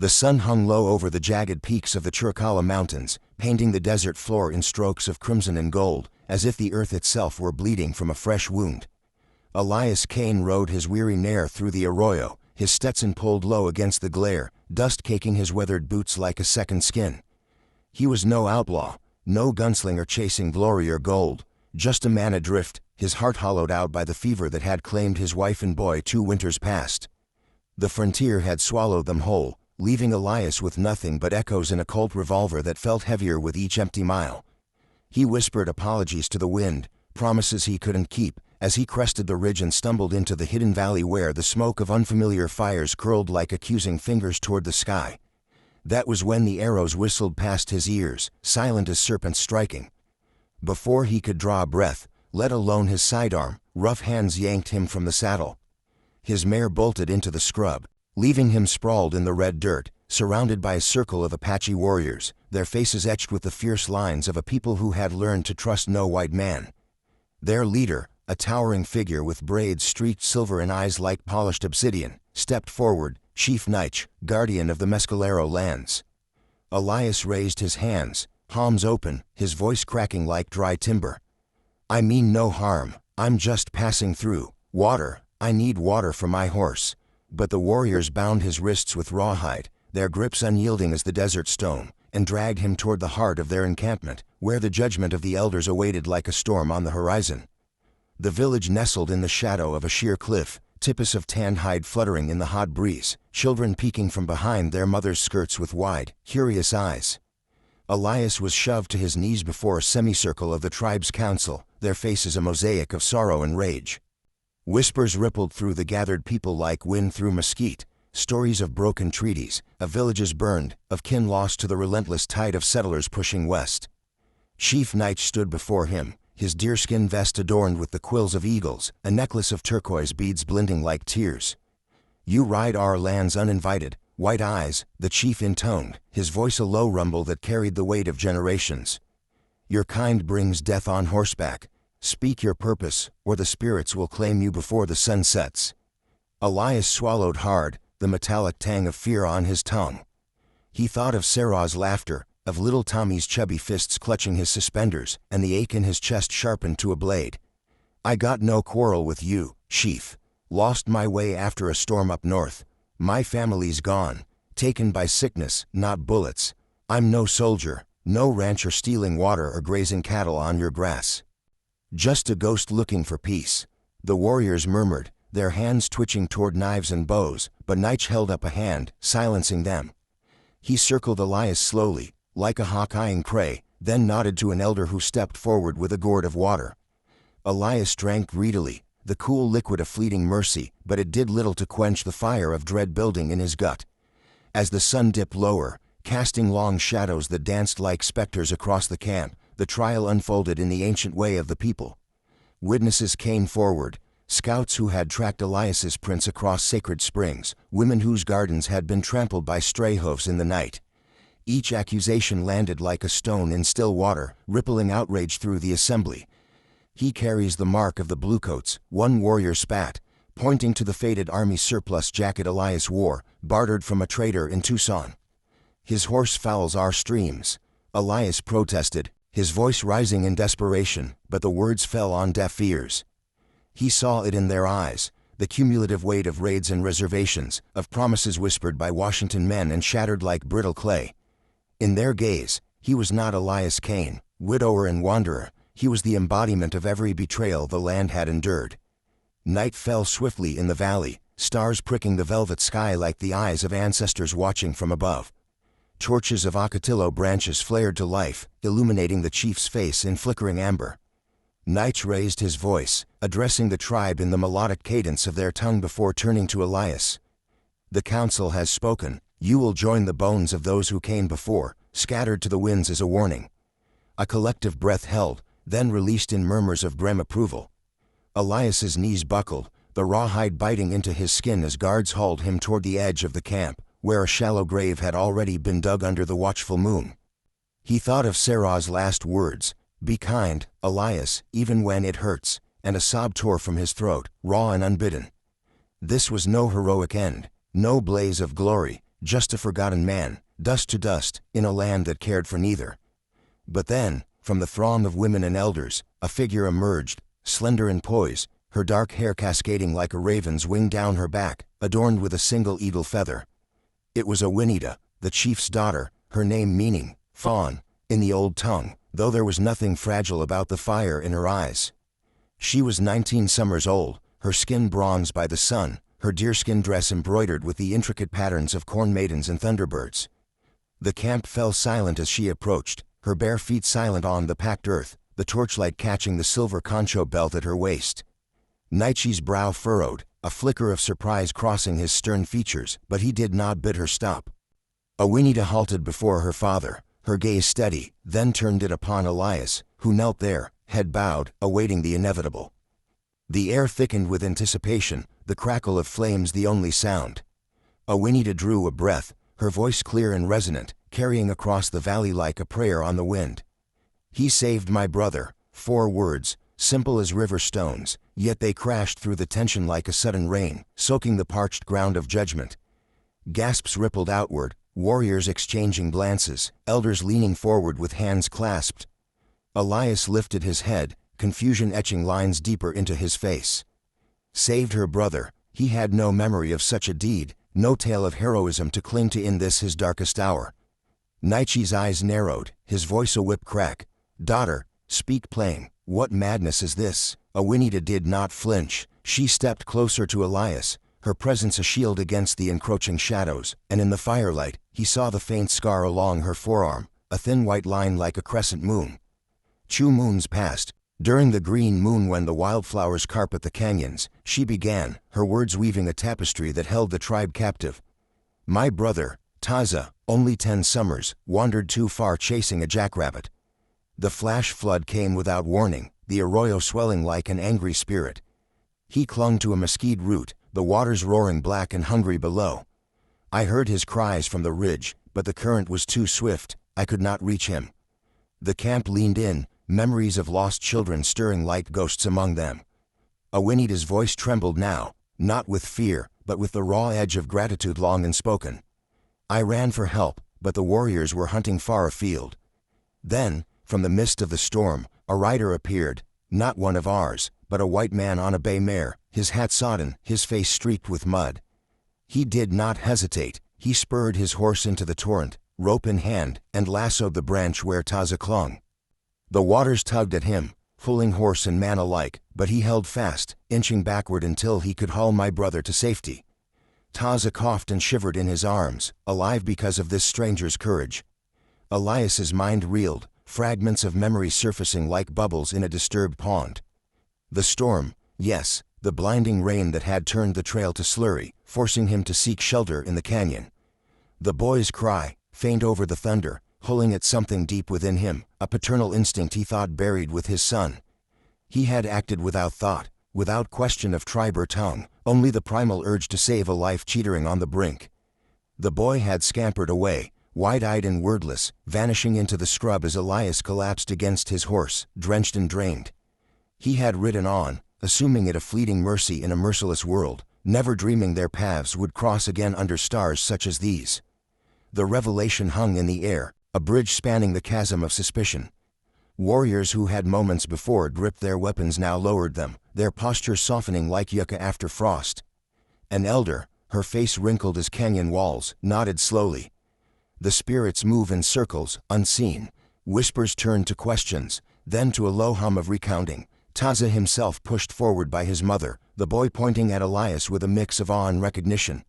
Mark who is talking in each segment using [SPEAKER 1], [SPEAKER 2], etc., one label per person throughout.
[SPEAKER 1] The sun hung low over the jagged peaks of the Chiricahua Mountains, painting the desert floor in strokes of crimson and gold, as if the earth itself were bleeding from a fresh wound. Elias Kane rode his weary mare through the arroyo, his Stetson pulled low against the glare, dust caking his weathered boots like a second skin. He was no outlaw, no gunslinger chasing glory or gold, just a man adrift, his heart hollowed out by the fever that had claimed his wife and boy 2 winters past. The frontier had swallowed them whole, leaving Elias with nothing but echoes in a Colt revolver that felt heavier with each empty mile. He whispered apologies to the wind, promises he couldn't keep, as he crested the ridge and stumbled into the hidden valley where the smoke of unfamiliar fires curled like accusing fingers toward the sky. That was when the arrows whistled past his ears, silent as serpents striking. Before he could draw a breath, let alone his sidearm, rough hands yanked him from the saddle. His mare bolted into the scrub, leaving him sprawled in the red dirt, surrounded by a circle of Apache warriors, their faces etched with the fierce lines of a people who had learned to trust no white man. Their leader, a towering figure with braids streaked silver and eyes like polished obsidian, stepped forward, Chief Nitch, guardian of the Mescalero lands. Elias raised his hands, palms open, his voice cracking like dry timber. "I mean no harm, I'm just passing through. Water, I need water for my horse." But the warriors bound his wrists with rawhide, their grips unyielding as the desert stone, and dragged him toward the heart of their encampment, where the judgment of the elders awaited like a storm on the horizon. The village nestled in the shadow of a sheer cliff, tippets of tanned hide fluttering in the hot breeze, children peeking from behind their mothers' skirts with wide, curious eyes. Elias was shoved to his knees before a semicircle of the tribe's council, their faces a mosaic of sorrow and rage. Whispers rippled through the gathered people like wind through mesquite, stories of broken treaties, of villages burned, of kin lost to the relentless tide of settlers pushing west. Chief Nitch stood before him, his deerskin vest adorned with the quills of eagles, a necklace of turquoise beads blending like tears. "You ride our lands uninvited, white eyes," the chief intoned, his voice a low rumble that carried the weight of generations. "Your kind brings death on horseback. Speak your purpose, or the spirits will claim you before the sun sets." Elias swallowed hard, the metallic tang of fear on his tongue. He thought of Sarah's laughter, of little Tommy's chubby fists clutching his suspenders, and the ache in his chest sharpened to a blade. "I got no quarrel with you, Chief. Lost my way after a storm up north. My family's gone, taken by sickness, not bullets. I'm no soldier, no rancher stealing water or grazing cattle on your grass. Just a ghost looking for peace." The warriors murmured, their hands twitching toward knives and bows, but Nitch held up a hand, silencing them. He circled Elias slowly, like a hawk eyeing prey, then nodded to an elder who stepped forward with a gourd of water. Elias drank greedily, the cool liquid a fleeting mercy, but it did little to quench the fire of dread building in his gut. As the sun dipped lower, casting long shadows that danced like specters across the camp, the trial unfolded in the ancient way of the people. Witnesses came forward, scouts who had tracked Elias's prints across sacred springs, women whose gardens had been trampled by stray hoofs in the night. Each accusation landed like a stone in still water, rippling outrage through the assembly. "He carries the mark of the bluecoats," one warrior spat, pointing to the faded army surplus jacket Elias wore, bartered from a trader in Tucson. "His horse fouls our streams," Elias protested, his voice rising in desperation, but the words fell on deaf ears. He saw it in their eyes, the cumulative weight of raids and reservations, of promises whispered by Washington men and shattered like brittle clay. In their gaze, he was not Elias Kane, widower and wanderer, he was the embodiment of every betrayal the land had endured. Night fell swiftly in the valley, stars pricking the velvet sky like the eyes of ancestors watching from above. Torches of ocotillo branches flared to life, illuminating the chief's face in flickering amber. Nitch raised his voice, addressing the tribe in the melodic cadence of their tongue before turning to Elias. "The council has spoken. You will join the bones of those who came before, scattered to the winds as a warning." A collective breath held, then released in murmurs of grim approval. Elias's knees buckled, the rawhide biting into his skin as guards hauled him toward the edge of the camp, where a shallow grave had already been dug under the watchful moon. He thought of Sarah's last words, "Be kind, Elias, even when it hurts," and a sob tore from his throat, raw and unbidden. This was no heroic end, no blaze of glory, just a forgotten man, dust to dust, in a land that cared for neither. But then, from the throng of women and elders, a figure emerged, slender and poised, her dark hair cascading like a raven's wing down her back, adorned with a single eagle feather. It was Awinita, the chief's daughter, her name meaning fawn in the old tongue, though there was nothing fragile about the fire in her eyes. She was 19 summers old, her skin bronzed by the sun, her deerskin dress embroidered with the intricate patterns of corn maidens and thunderbirds. The camp fell silent as she approached, her bare feet silent on the packed earth, the torchlight catching the silver concho belt at her waist. Nietzsche's brow furrowed, a flicker of surprise crossing his stern features, but he did not bid her stop. Awinita halted before her father, her gaze steady, then turned it upon Elias, who knelt there, head bowed, awaiting the inevitable. The air thickened with anticipation, the crackle of flames the only sound. Awinita drew a breath, her voice clear and resonant, carrying across the valley like a prayer on the wind. "He saved my brother," 4 words, simple as river stones, yet they crashed through the tension like a sudden rain, soaking the parched ground of judgment. Gasps rippled outward, warriors exchanging glances, elders leaning forward with hands clasped. Elias lifted his head, confusion etching lines deeper into his face. Saved her brother, he had no memory of such a deed, no tale of heroism to cling to in this his darkest hour. Nietzsche's eyes narrowed, his voice a whip crack. "Daughter, speak plain, what madness is this?" Awinita did not flinch, she stepped closer to Elias, her presence a shield against the encroaching shadows, and in the firelight, he saw the faint scar along her forearm, a thin white line like a crescent moon. 2 moons passed. During the green moon when the wildflowers carpet the canyons, she began, her words weaving a tapestry that held the tribe captive. "My brother, Taza, only 10 summers, wandered too far chasing a jackrabbit. The flash flood came without warning, the arroyo swelling like an angry spirit. He clung to a mesquite root, the waters roaring black and hungry below. I heard his cries from the ridge, but the current was too swift, I could not reach him." The camp leaned in, memories of lost children stirring like ghosts among them. Awinita's voice trembled now, not with fear, but with the raw edge of gratitude long unspoken. "I ran for help, but the warriors were hunting far afield. Then, from the mist of the storm, a rider appeared, not one of ours, but a white man on a bay mare, his hat sodden, his face streaked with mud. He did not hesitate, he spurred his horse into the torrent, rope in hand, and lassoed the branch where Taza clung. The waters tugged at him, pulling horse and man alike, but he held fast, inching backward until he could haul my brother to safety." Taza coughed and shivered in his arms, alive because of this stranger's courage. Elias's mind reeled, fragments of memory surfacing like bubbles in a disturbed pond. The storm, yes, the blinding rain that had turned the trail to slurry, forcing him to seek shelter in the canyon. The boy's cry, faint over the thunder, pulling at something deep within him, a paternal instinct he thought buried with his son. He had acted without thought, without question of tribe or tongue, only the primal urge to save a life teetering on the brink. The boy had scampered away, wide-eyed and wordless, vanishing into the scrub as Elias collapsed against his horse, drenched and drained. He had ridden on, assuming it a fleeting mercy in a merciless world, never dreaming their paths would cross again under stars such as these. The revelation hung in the air, a bridge spanning the chasm of suspicion. Warriors who had moments before gripped their weapons now lowered them, their posture softening like yucca after frost. An elder, her face wrinkled as canyon walls, nodded slowly. The spirits move in circles, unseen. Whispers turned to questions, then to a low hum of recounting. Taza himself pushed forward by his mother, the boy pointing at Elias with a mix of awe and recognition.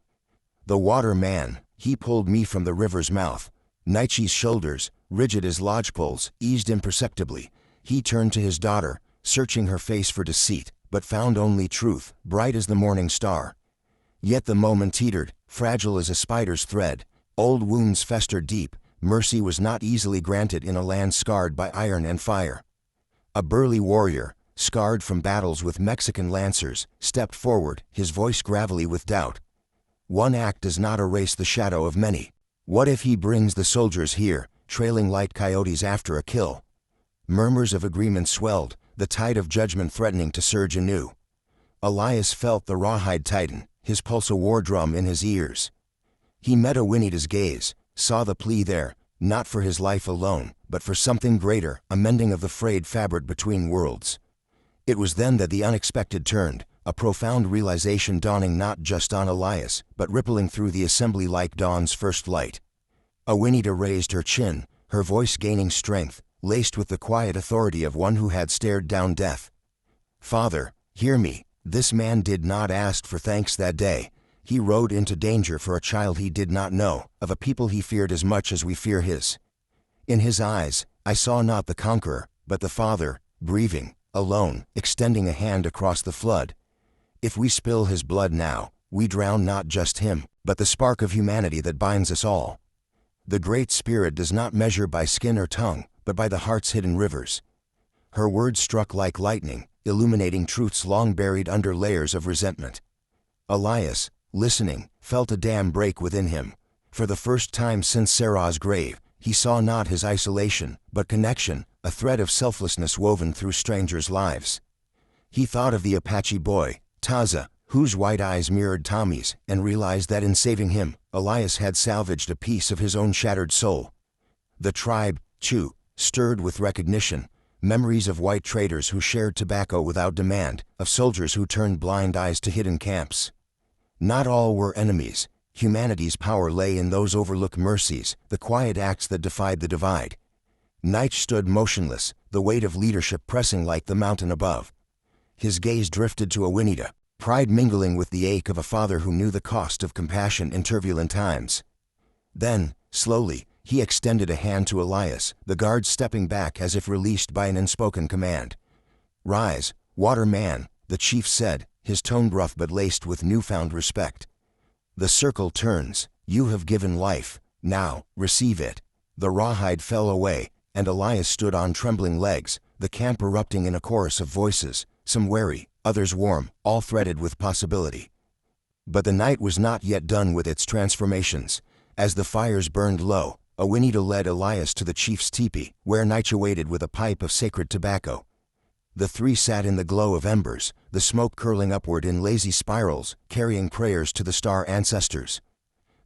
[SPEAKER 1] "The water man, he pulled me from the river's mouth." Nietzsche's shoulders, rigid as lodgepoles, eased imperceptibly. He turned to his daughter, searching her face for deceit, but found only truth, bright as the morning star. Yet the moment teetered, fragile as a spider's thread. Old wounds festered deep, mercy was not easily granted in a land scarred by iron and fire. A burly warrior, scarred from battles with Mexican lancers, stepped forward, his voice gravelly with doubt. "One act does not erase the shadow of many. What if he brings the soldiers here, trailing like coyotes after a kill?" Murmurs of agreement swelled, the tide of judgment threatening to surge anew. Elias felt the rawhide tighten, his pulse a war drum in his ears. He met Awinita's gaze, saw the plea there, not for his life alone, but for something greater, a mending of the frayed fabric between worlds. It was then that the unexpected turned, a profound realization dawning not just on Elias, but rippling through the assembly like dawn's first light. Awinita raised her chin, her voice gaining strength, laced with the quiet authority of one who had stared down death. "Father, hear me. This man did not ask for thanks that day. He rode into danger for a child he did not know, of a people he feared as much as we fear his. In his eyes, I saw not the conqueror, but the father, grieving, alone, extending a hand across the flood. If we spill his blood now, we drown not just him, but the spark of humanity that binds us all. The Great Spirit does not measure by skin or tongue, but by the heart's hidden rivers." Her words struck like lightning, illuminating truths long buried under layers of resentment. Elias, listening, felt a dam break within him. For the first time since Sarah's grave, he saw not his isolation, but connection, a thread of selflessness woven through strangers' lives. He thought of the Apache boy, Taza, whose white eyes mirrored Tommy's, and realized that in saving him, Elias had salvaged a piece of his own shattered soul. The tribe, too, stirred with recognition, memories of white traders who shared tobacco without demand, of soldiers who turned blind eyes to hidden camps. Not all were enemies. Humanity's power lay in those overlooked mercies, the quiet acts that defied the divide. Nietzsche stood motionless, the weight of leadership pressing like the mountain above. His gaze drifted to Awinita, pride mingling with the ache of a father who knew the cost of compassion in turbulent times. Then, slowly, he extended a hand to Elias, the guard stepping back as if released by an unspoken command. "Rise, water man," the chief said, his tone rough but laced with newfound respect. "The circle turns. You have given life. Now, receive it." The rawhide fell away, and Elias stood on trembling legs, the camp erupting in a chorus of voices, some wary, others warm, all threaded with possibility. But the night was not yet done with its transformations. As the fires burned low, Awinita led Elias to the chief's teepee, where Nietzsche waited with a pipe of sacred tobacco. The three sat in the glow of embers, the smoke curling upward in lazy spirals, carrying prayers to the star ancestors.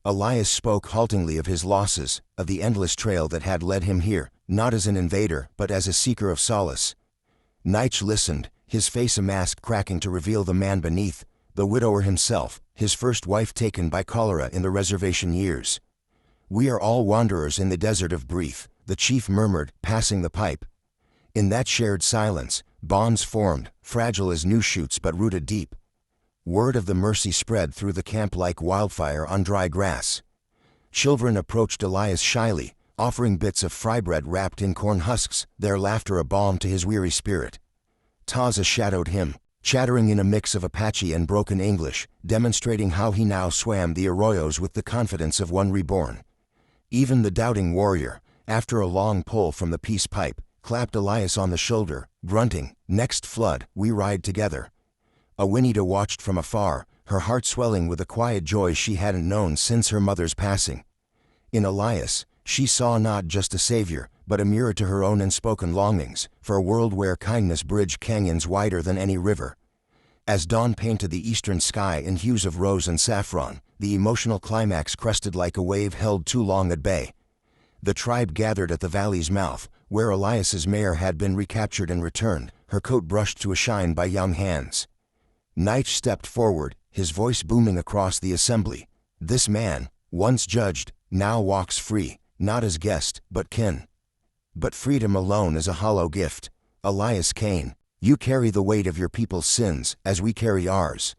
[SPEAKER 1] Elias spoke haltingly of his losses, of the endless trail that had led him here, not as an invader, but as a seeker of solace. Nietzsche listened, his face a mask cracking to reveal the man beneath, the widower himself, his first wife taken by cholera in the reservation years. "We are all wanderers in the desert of grief," the chief murmured, passing the pipe. In that shared silence, bonds formed, fragile as new shoots but rooted deep. Word of the mercy spread through the camp like wildfire on dry grass. Children approached Elias shyly, offering bits of fry bread wrapped in corn husks, their laughter a balm to his weary spirit. Taza shadowed him, chattering in a mix of Apache and broken English, demonstrating how he now swam the arroyos with the confidence of one reborn. Even the doubting warrior, after a long pull from the peace pipe, clapped Elias on the shoulder, grunting, "Next flood, we ride together." Awinita watched from afar, her heart swelling with a quiet joy she hadn't known since her mother's passing. In Elias, she saw not just a savior, but a mirror to her own unspoken longings, for a world where kindness bridged canyons wider than any river. As dawn painted the eastern sky in hues of rose and saffron, the emotional climax crested like a wave held too long at bay. The tribe gathered at the valley's mouth, where Elias's mare had been recaptured and returned, her coat brushed to a shine by young hands. Nietzsche stepped forward, his voice booming across the assembly. "This man, once judged, now walks free, not as guest, but kin. But freedom alone is a hollow gift. Elias Kane, you carry the weight of your people's sins, as we carry ours.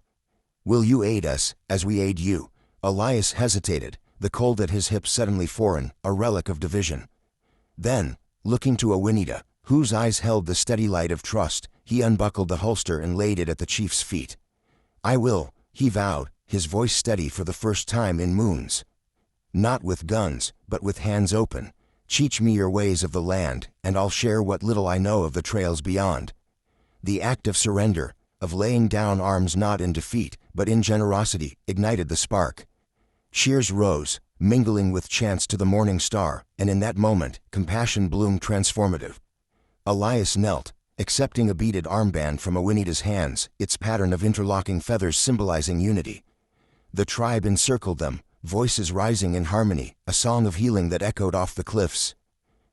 [SPEAKER 1] Will you aid us, as we aid you?" Elias hesitated, the cold at his hips suddenly foreign, a relic of division. Then, looking to Awinita, whose eyes held the steady light of trust, he unbuckled the holster and laid it at the chief's feet. "I will," he vowed, his voice steady for the first time in moons. "Not with guns, but with hands open. Teach me your ways of the land, and I'll share what little I know of the trails beyond." The act of surrender, of laying down arms not in defeat, but in generosity, ignited the spark. Cheers rose, mingling with chants to the morning star, and in that moment, compassion bloomed transformative. Elias knelt, accepting a beaded armband from Awinita's hands, its pattern of interlocking feathers symbolizing unity. The tribe encircled them, voices rising in harmony, a song of healing that echoed off the cliffs.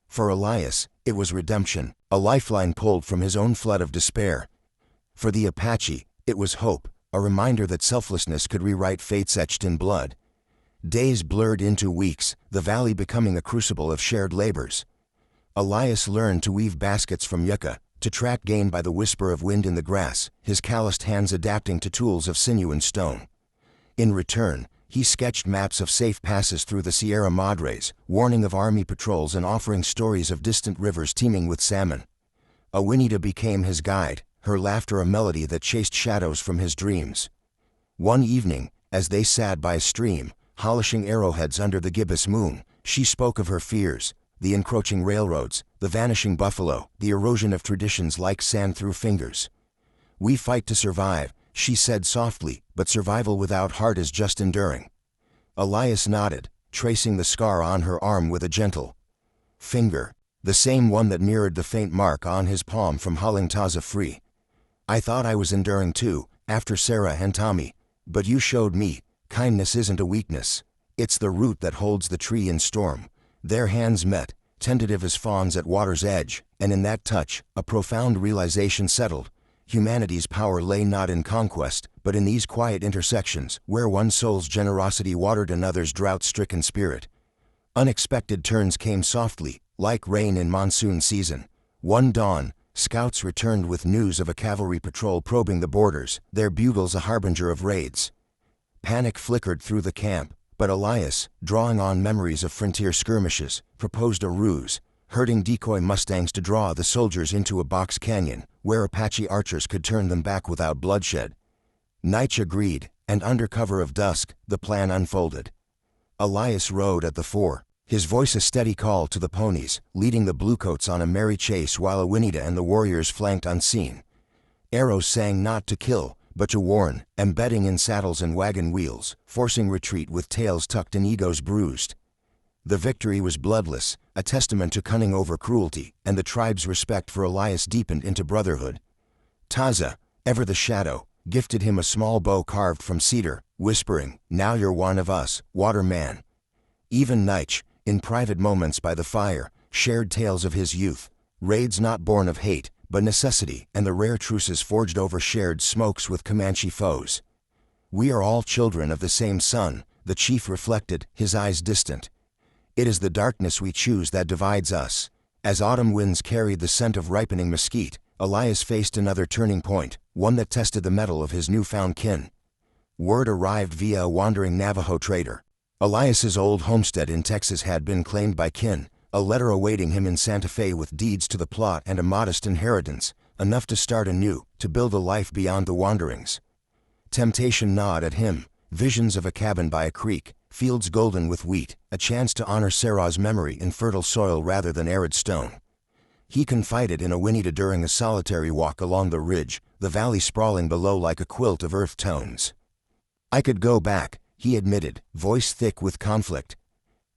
[SPEAKER 1] For Elias, it was redemption, a lifeline pulled from his own flood of despair. For the Apache, it was hope, a reminder that selflessness could rewrite fates etched in blood. Days blurred into weeks, the valley becoming a crucible of shared labors. Elias learned to weave baskets from yucca, to track game by the whisper of wind in the grass, his calloused hands adapting to tools of sinew and stone. In return, he sketched maps of safe passes through the Sierra Madres, warning of army patrols and offering stories of distant rivers teeming with salmon. Awenida became his guide, her laughter a melody that chased shadows from his dreams. One evening, as they sat by a stream, polishing arrowheads under the gibbous moon, she spoke of her fears, the encroaching railroads, the vanishing buffalo, the erosion of traditions like sand through fingers. "We fight to survive," she said softly, "but survival without heart is just enduring." Elias nodded, tracing the scar on her arm with a gentle finger, the same one that mirrored the faint mark on his palm from hauling Taza free. "I thought I was enduring too, after Sarah and Tommy, but you showed me, kindness isn't a weakness. It's the root that holds the tree in storm." Their hands met, tentative as fawns at water's edge, and in that touch, a profound realization settled. Humanity's power lay not in conquest, but in these quiet intersections, where one soul's generosity watered another's drought-stricken spirit. Unexpected turns came softly, like rain in monsoon season. One dawn, scouts returned with news of a cavalry patrol probing the borders, their bugles a harbinger of raids. Panic flickered through the camp, but Elias, drawing on memories of frontier skirmishes, proposed a ruse, herding decoy mustangs to draw the soldiers into a box canyon, where Apache archers could turn them back without bloodshed. Nitsch agreed, and under cover of dusk, the plan unfolded. Elias rode at the fore, his voice a steady call to the ponies, leading the bluecoats on a merry chase while Awenida and the warriors flanked unseen. Arrows sang not to kill, but to warn, embedding in saddles and wagon wheels, forcing retreat with tails tucked and egos bruised. The victory was bloodless, a testament to cunning over cruelty, and the tribe's respect for Elias deepened into brotherhood. Taza, ever the shadow, gifted him a small bow carved from cedar, whispering, "Now you're one of us, water man." Even Nitsch, in private moments by the fire, shared tales of his youth, raids not born of hate, but necessity, and the rare truces forged over shared smokes with Comanche foes. "We are all children of the same sun," the chief reflected, his eyes distant. "It is the darkness we choose that divides us." As autumn winds carried the scent of ripening mesquite, Elias faced another turning point, one that tested the mettle of his newfound kin. Word arrived via a wandering Navajo trader. Elias's old homestead in Texas had been claimed by kin, a letter awaiting him in Santa Fe with deeds to the plot and a modest inheritance, enough to start anew, to build a life beyond the wanderings. Temptation gnawed at him, visions of a cabin by a creek, fields golden with wheat, a chance to honor Sarah's memory in fertile soil rather than arid stone. He confided in Awenida during a solitary walk along the ridge, the valley sprawling below like a quilt of earth tones. "I could go back," he admitted, voice thick with conflict.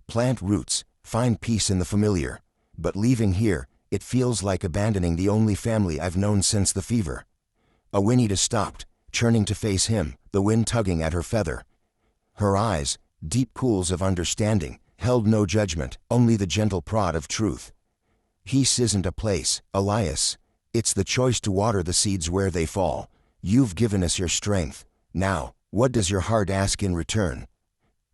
[SPEAKER 1] "Plant roots, find peace in the familiar. But leaving here, it feels like abandoning the only family I've known since the fever." Awenida stopped, turning to face him, the wind tugging at her feather. Her eyes, deep pools of understanding, held no judgment, only the gentle prod of truth. "Peace isn't a place, Elias. It's the choice to water the seeds where they fall. You've given us your strength. Now, what does your heart ask in return?"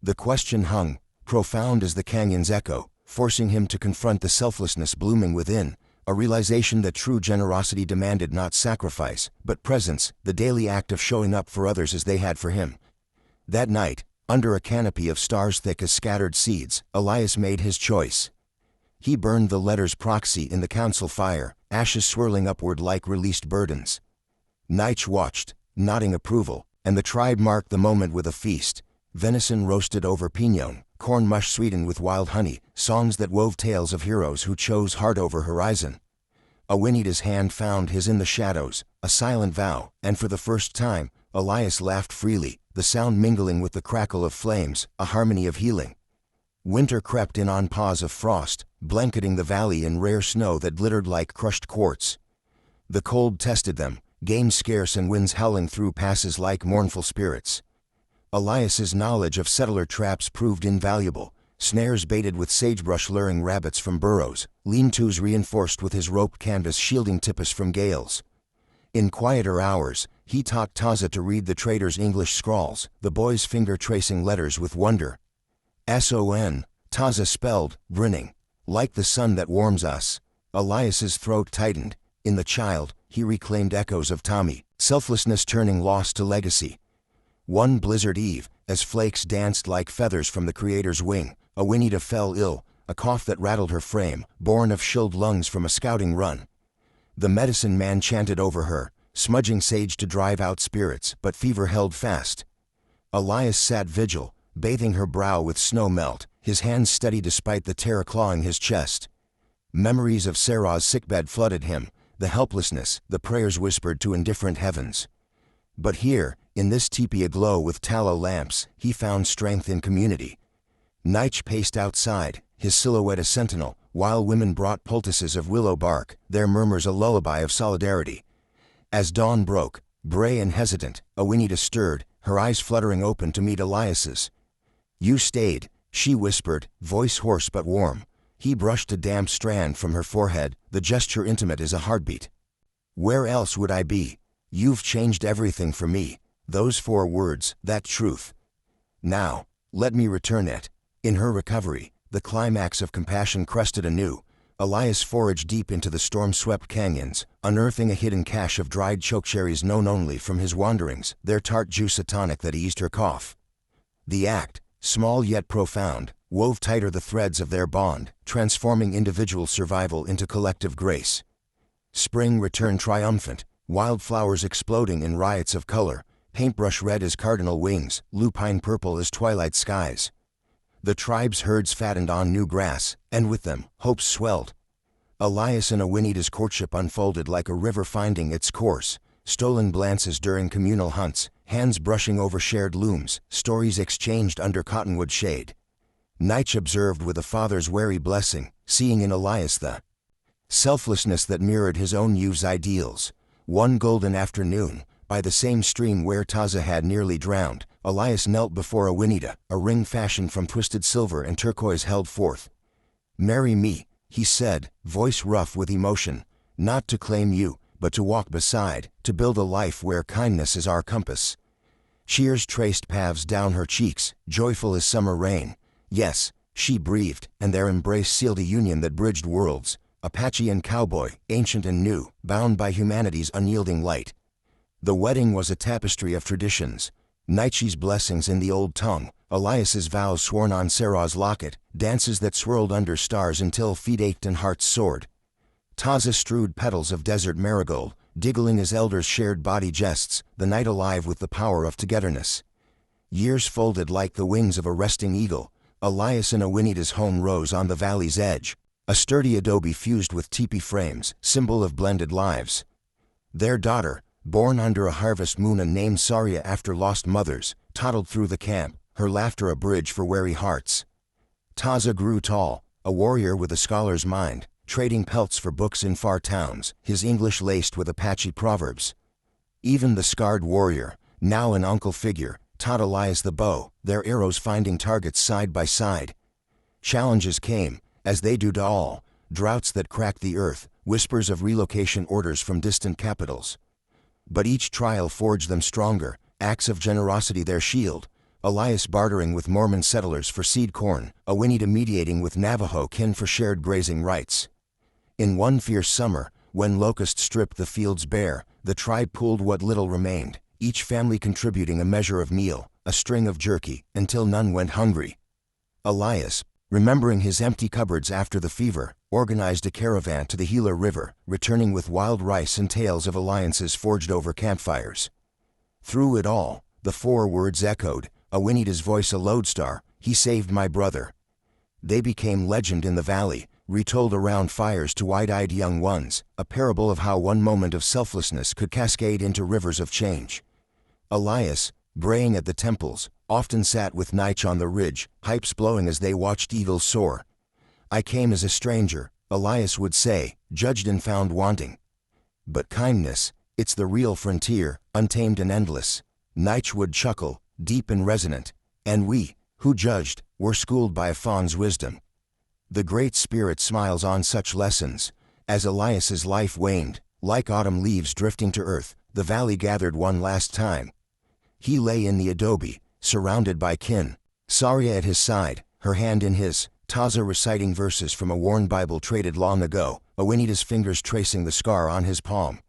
[SPEAKER 1] The question hung, profound as the canyon's echo, forcing him to confront the selflessness blooming within, a realization that true generosity demanded not sacrifice, but presence, the daily act of showing up for others as they had for him. That night, under a canopy of stars thick as scattered seeds, Elias made his choice. He burned the letter's proxy in the council fire, ashes swirling upward like released burdens. Nitsch watched, nodding approval, and the tribe marked the moment with a feast. Venison roasted over piñon, corn mush sweetened with wild honey, songs that wove tales of heroes who chose heart over horizon. Awenida's hand found his in the shadows, a silent vow, and for the first time, Elias laughed freely, the sound mingling with the crackle of flames, a harmony of healing. Winter crept in on paws of frost, blanketing the valley in rare snow that glittered like crushed quartz. The cold tested them, game scarce and winds howling through passes like mournful spirits. Elias's knowledge of settler traps proved invaluable. Snares baited with sagebrush luring rabbits from burrows, lean-tos reinforced with his roped canvas shielding tippus from gales. In quieter hours, he taught Taza to read the trader's English scrawls, the boy's finger tracing letters with wonder. S-O-N, Taza spelled, grinning. Like the sun that warms us. Elias's throat tightened. In the child, he reclaimed echoes of Tommy, selflessness turning loss to legacy. One blizzard eve, as flakes danced like feathers from the Creator's wing, Awinita fell ill, a cough that rattled her frame, born of chilled lungs from a scouting run. The medicine man chanted over her, smudging sage to drive out spirits, but fever held fast. Elias sat vigil, bathing her brow with snow melt, his hands steady despite the terror clawing his chest. Memories of Sarah's sickbed flooded him, the helplessness, the prayers whispered to indifferent heavens. But here, in this teepee aglow with tallow lamps, he found strength in community. Nige paced outside, his silhouette a sentinel, while women brought poultices of willow bark, their murmurs a lullaby of solidarity. As dawn broke, gray and hesitant, Awinita stirred, her eyes fluttering open to meet Elias's. "You stayed," she whispered, voice hoarse but warm. He brushed a damp strand from her forehead, the gesture intimate as a heartbeat. "Where else would I be? You've changed everything for me." Those 4 words, that truth. "Now, let me return it." In her recovery, the climax of compassion crested anew. Elias foraged deep into the storm-swept canyons, unearthing a hidden cache of dried chokecherries known only from his wanderings, their tart juice a tonic that eased her cough. The act, small yet profound, wove tighter the threads of their bond, transforming individual survival into collective grace. Spring returned triumphant, wildflowers exploding in riots of color, paintbrush red as cardinal wings, lupine purple as twilight skies. The tribe's herds fattened on new grass, and with them, hopes swelled. Elias and Awinita's courtship unfolded like a river finding its course, stolen glances during communal hunts, hands brushing over shared looms, stories exchanged under cottonwood shade. Nige observed with a father's wary blessing, seeing in Elias the selflessness that mirrored his own youth's ideals. One golden afternoon, by the same stream where Taza had nearly drowned, Elias knelt before Awinita, a ring fashioned from twisted silver and turquoise held forth. "Marry me," he said, voice rough with emotion, "not to claim you, but to walk beside, to build a life where kindness is our compass." Tears traced paths down her cheeks, joyful as summer rain. Yes, she breathed, and their embrace sealed a union that bridged worlds. Apache and Cowboy, ancient and new, bound by humanity's unyielding light. The wedding was a tapestry of traditions. Niche's blessings in the old tongue, Elias's vows sworn on Sarah's locket, dances that swirled under stars until feet ached and hearts soared. Taza strewed petals of desert marigold, diggling as elders shared body jests, the night alive with the power of togetherness. Years folded like the wings of a resting eagle. Elias and Awinita's home rose on the valley's edge, a sturdy adobe fused with teepee frames, symbol of blended lives. Their daughter, born under a harvest moon and named Saria after lost mothers, toddled through the camp, her laughter a bridge for weary hearts. Taza grew tall, a warrior with a scholar's mind, trading pelts for books in far towns, his English laced with Apache proverbs. Even the scarred warrior, now an uncle figure, taught Elias the bow, their arrows finding targets side by side. Challenges came, as they do to all, droughts that cracked the earth, whispers of relocation orders from distant capitals. But each trial forged them stronger, acts of generosity their shield, Elias bartering with Mormon settlers for seed corn, Awinita mediating with Navajo kin for shared grazing rights. In one fierce summer, when locusts stripped the fields bare, the tribe pooled what little remained, each family contributing a measure of meal, a string of jerky, until none went hungry. Elias, remembering his empty cupboards after the fever, organized a caravan to the Gila River, returning with wild rice and tales of alliances forged over campfires. Through it all, the 4 words echoed, Awinita's voice a lodestar, "He saved my brother." They became legend in the valley, retold around fires to wide-eyed young ones, a parable of how one moment of selflessness could cascade into rivers of change. Elias, braying at the temples, often sat with Nige on the ridge, pipes blowing as they watched eagles soar. "I came as a stranger," Elias would say, judged and found wanting. "But kindness, it's the real frontier, untamed and endless." Nige would chuckle, deep and resonant, and we, who judged, were schooled by a fawn's wisdom. The Great Spirit smiles on such lessons. As Elias's life waned, like autumn leaves drifting to earth, the valley gathered one last time. He lay in the adobe, surrounded by kin, Saria at his side, her hand in his, Taza reciting verses from a worn Bible traded long ago, Awinita's fingers tracing the scar on his palm.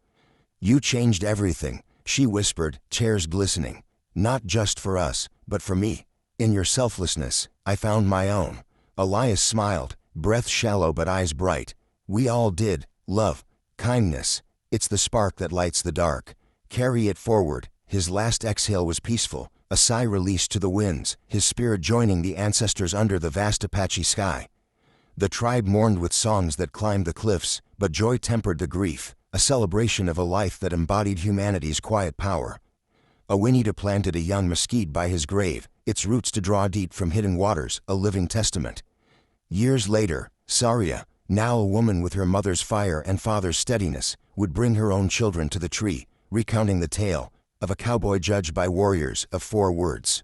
[SPEAKER 1] "You changed everything," she whispered, tears glistening. "Not just for us, but for me. In your selflessness, I found my own." Elias smiled, breath shallow but eyes bright. "We all did, love, kindness. It's the spark that lights the dark. Carry it forward." His last exhale was peaceful, a sigh released to the winds, his spirit joining the ancestors under the vast Apache sky. The tribe mourned with songs that climbed the cliffs, but joy tempered the grief, a celebration of a life that embodied humanity's quiet power. Awinita planted a young mesquite by his grave, its roots to draw deep from hidden waters, a living testament. Years later, Saria, now a woman with her mother's fire and father's steadiness, would bring her own children to the tree, recounting the tale of a cowboy judged by warriors of 4 words.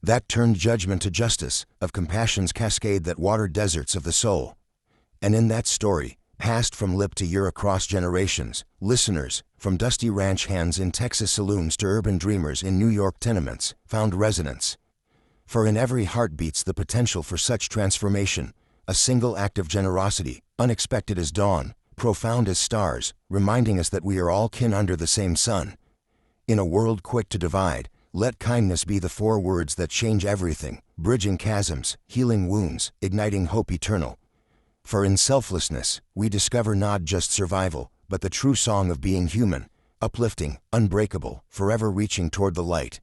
[SPEAKER 1] That turned judgment to justice, of compassion's cascade that watered deserts of the soul. And in that story, passed from lip to ear across generations, listeners, from dusty ranch hands in Texas saloons to urban dreamers in New York tenements, found resonance. For in every heart beats the potential for such transformation, a single act of generosity, unexpected as dawn, profound as stars, reminding us that we are all kin under the same sun. In a world quick to divide, let kindness be the 4 words that change everything, bridging chasms, healing wounds, igniting hope eternal. For in selflessness, we discover not just survival, but the true song of being human, uplifting, unbreakable, forever reaching toward the light.